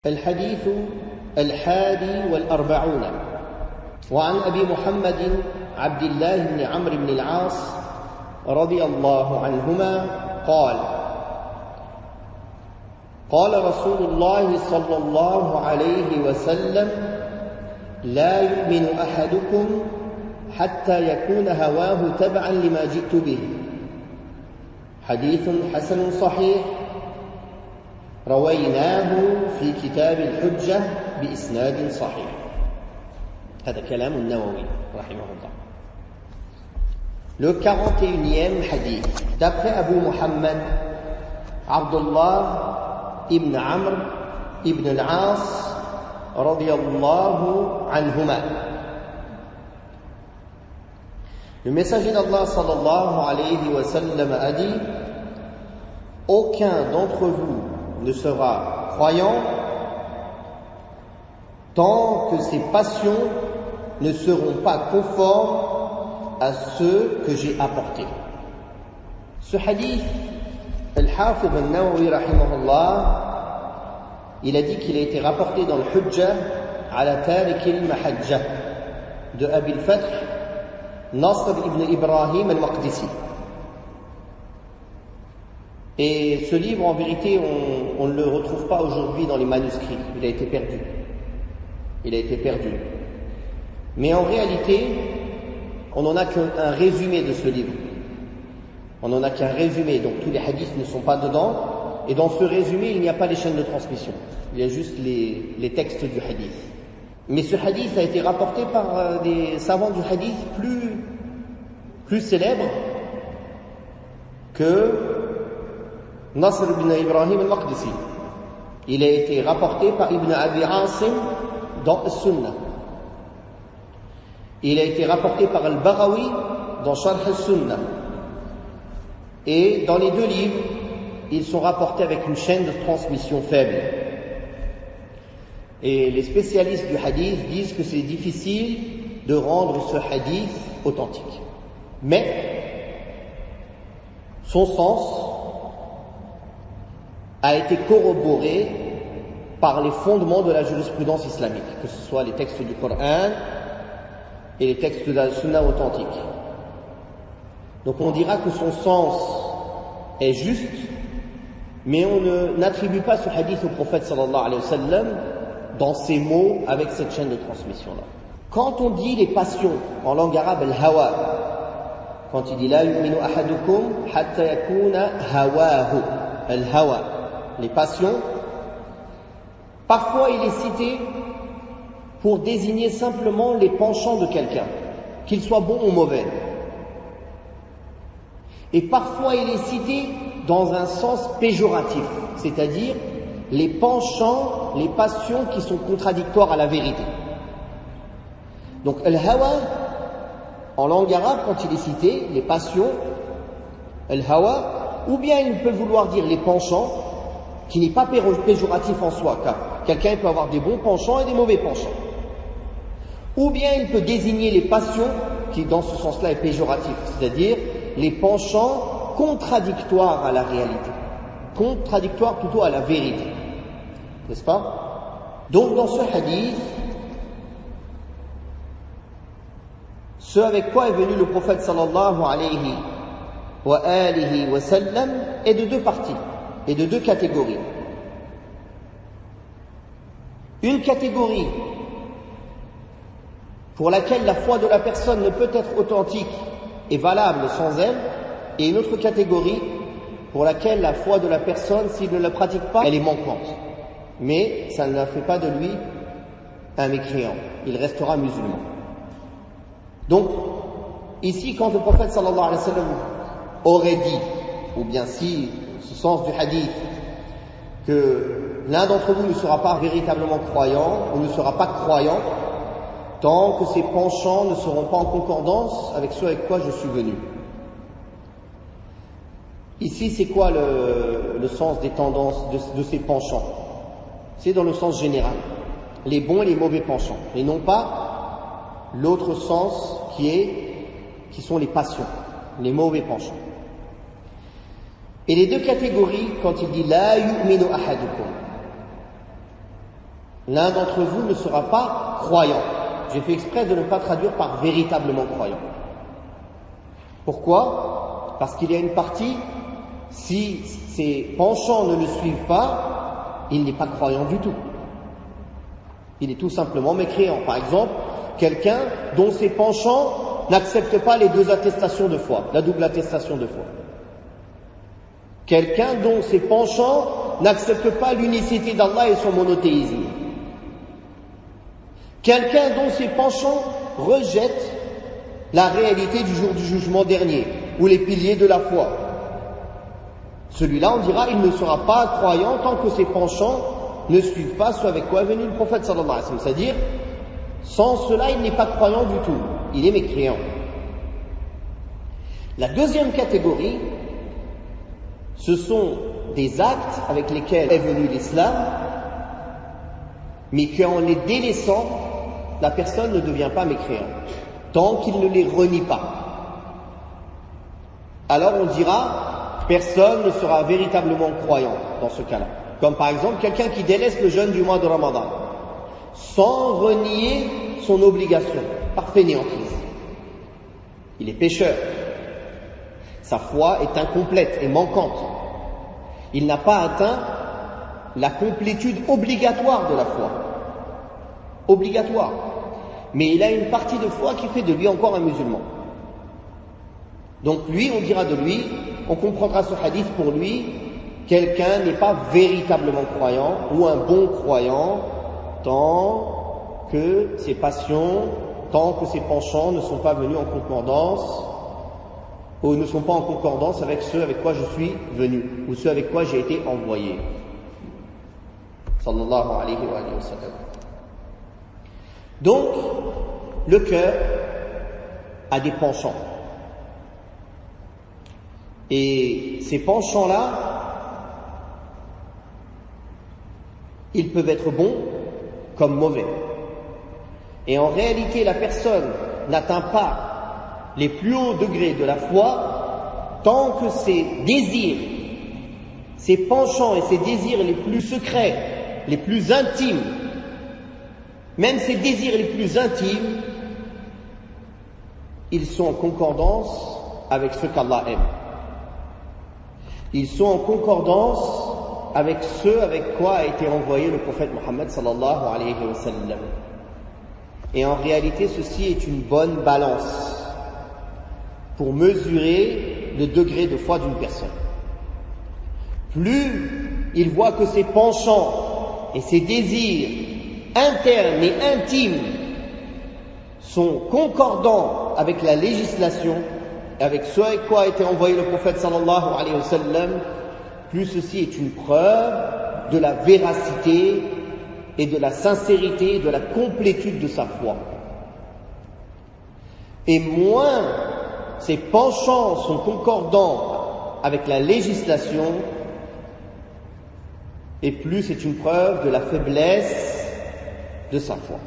الحديث الحادي والأربعون وعن أبي محمد عبد الله بن عمرو بن العاص رضي الله عنهما قال قال رسول الله صلى الله عليه وسلم لا يؤمن أحدكم حتى يكون هواه تبعا لما جئت به حديث حسن صحيح رويناه في كتاب الحجة بإسناد صحيح. هذا كلام النووي رحمه الله. Le 41e hadith, d'après Abu Muhammad Abdullah ibn Amr ibn al-As radiyallahu anhuma. Le messager d'Allah sallallahu alayhi wa sallam a dit: aucun d'entre vous ne sera croyant tant que ses passions ne seront pas conformes à ceux que j'ai apportés. Ce hadith, Al-Hafidh al-Nawawi rahimahullah, il a dit qu'il a été rapporté dans le Hujjah ala Tariq al-Mahajjah de Abi al-Fath Nasr ibn Ibrahim al-Maqdisi. Et ce livre, en vérité, on ne le retrouve pas aujourd'hui dans les manuscrits. Il a été perdu. Il a été perdu. Mais en réalité, on n'en a qu'un résumé de ce livre. On n'en a qu'un résumé. Donc tous les hadiths ne sont pas dedans. Et dans ce résumé, il n'y a pas les chaînes de transmission. Il y a juste les textes du hadith. Mais ce hadith a été rapporté par des savants du hadith plus célèbres que Nasr ibn Ibrahim al-Maqdisi. Il a été rapporté par Ibn Abi Asim dans As-Sunnah. Il a été rapporté par Al-Baghawi dans Sharh As-Sunnah. Et dans les deux livres, ils sont rapportés avec une chaîne de transmission faible. Et les spécialistes du hadith disent que c'est difficile de rendre ce hadith authentique. Mais son sens a été corroboré par les fondements de la jurisprudence islamique, que ce soit les textes du Coran et les textes de la Sunna authentique. Donc on dira que son sens est juste, mais on n'attribue pas ce hadith au prophète sallallahu alayhi wa sallam dans ses mots avec cette chaîne de transmission-là. Quand on dit les passions en langue arabe, al-hawa, quand il dit la yu'minu ahadukum hatta yakuna hawahu, al-hawa, les passions, parfois il est cité pour désigner simplement les penchants de quelqu'un, qu'il soit bon ou mauvais. Et parfois il est cité dans un sens péjoratif, c'est-à-dire les penchants, les passions qui sont contradictoires à la vérité. Donc al-hawa, en langue arabe, quand il est cité, les passions, al-hawa, ou bien il peut vouloir dire les penchants, qui n'est pas péjoratif en soi, car quelqu'un peut avoir des bons penchants et des mauvais penchants. Ou bien il peut désigner les passions, qui dans ce sens-là est péjoratif, c'est-à-dire les penchants contradictoires à la réalité, contradictoires plutôt à la vérité, n'est-ce pas? Donc dans ce hadith, ce avec quoi est venu le prophète sallallahu alayhi wa alihi wa sallam est de deux parties et de deux catégories. Une catégorie pour laquelle la foi de la personne ne peut être authentique et valable sans elle, et une autre catégorie pour laquelle la foi de la personne, s'il ne la pratique pas, elle est manquante. Mais ça ne fait pas de lui un mécréant, il restera musulman. Donc, ici, quand le prophète sallallahu alayhi wa sallam aurait dit, ou bien si ce sens du hadith, que l'un d'entre vous ne sera pas véritablement croyant, ou ne sera pas croyant, tant que ses penchants ne seront pas en concordance avec ce avec quoi je suis venu. Ici, c'est quoi le sens des tendances de ces penchants? C'est dans le sens général, les bons et les mauvais penchants, et non pas l'autre sens qui sont les passions, les mauvais penchants. Et les deux catégories, quand il dit la yu'minu ahadukum, l'un d'entre vous ne sera pas croyant. J'ai fait exprès de ne pas traduire par véritablement croyant. Pourquoi? Parce qu'il y a une partie, si ses penchants ne le suivent pas, il n'est pas croyant du tout. Il est tout simplement mécréant. Par exemple, quelqu'un dont ses penchants n'acceptent pas les deux attestations de foi, la double attestation de foi. Quelqu'un dont ses penchants n'acceptent pas l'unicité d'Allah et son monothéisme. Quelqu'un dont ses penchants rejettent la réalité du jour du jugement dernier, ou les piliers de la foi. Celui-là, on dira, il ne sera pas croyant tant que ses penchants ne suivent pas ce avec quoi est venu le prophète sallallahu alayhi wa sallam. C'est-à-dire, sans cela, il n'est pas croyant du tout. Il est mécréant. La deuxième catégorie, ce sont des actes avec lesquels est venu l'islam, mais qu'en les délaissant, la personne ne devient pas mécréante, tant qu'il ne les renie pas. Alors on dira, personne ne sera véritablement croyant dans ce cas-là. Comme par exemple quelqu'un qui délaisse le jeûne du mois de Ramadan, sans renier son obligation, par fainéantise. Il est pécheur. Sa foi est incomplète et manquante. Il n'a pas atteint la complétude obligatoire de la foi. Obligatoire. Mais il a une partie de foi qui fait de lui encore un musulman. Donc lui, on dira de lui, on comprendra ce hadith pour lui, quelqu'un n'est pas véritablement croyant ou un bon croyant tant que ses passions, tant que ses penchants ne sont pas venus en concordance ou ne sont pas en concordance avec ceux avec quoi je suis venu ou ceux avec quoi j'ai été envoyé. Sallallahu alayhi wa sallam. Donc, le cœur a des penchants. Et ces penchants-là, ils peuvent être bons comme mauvais. Et en réalité, la personne n'atteint pas les plus hauts degrés de la foi tant que ses désirs, ses penchants et ses désirs les plus secrets, les plus intimes, même ses désirs les plus intimes, ils sont en concordance avec ce qu'Allah aime. Ils sont en concordance avec ce avec quoi a été envoyé le prophète Mohammed sallallahu alayhi wa sallam. Et en réalité, ceci est une bonne balance pour mesurer le degré de foi d'une personne. Plus il voit que ses penchants et ses désirs internes et intimes sont concordants avec la législation, avec ce avec quoi a été envoyé le prophète sallallahu alayhi wa sallam, plus ceci est une preuve de la véracité et de la sincérité et de la complétude de sa foi. Et moins ses penchants sont concordants avec la législation, et plus c'est une preuve de la faiblesse de sa foi.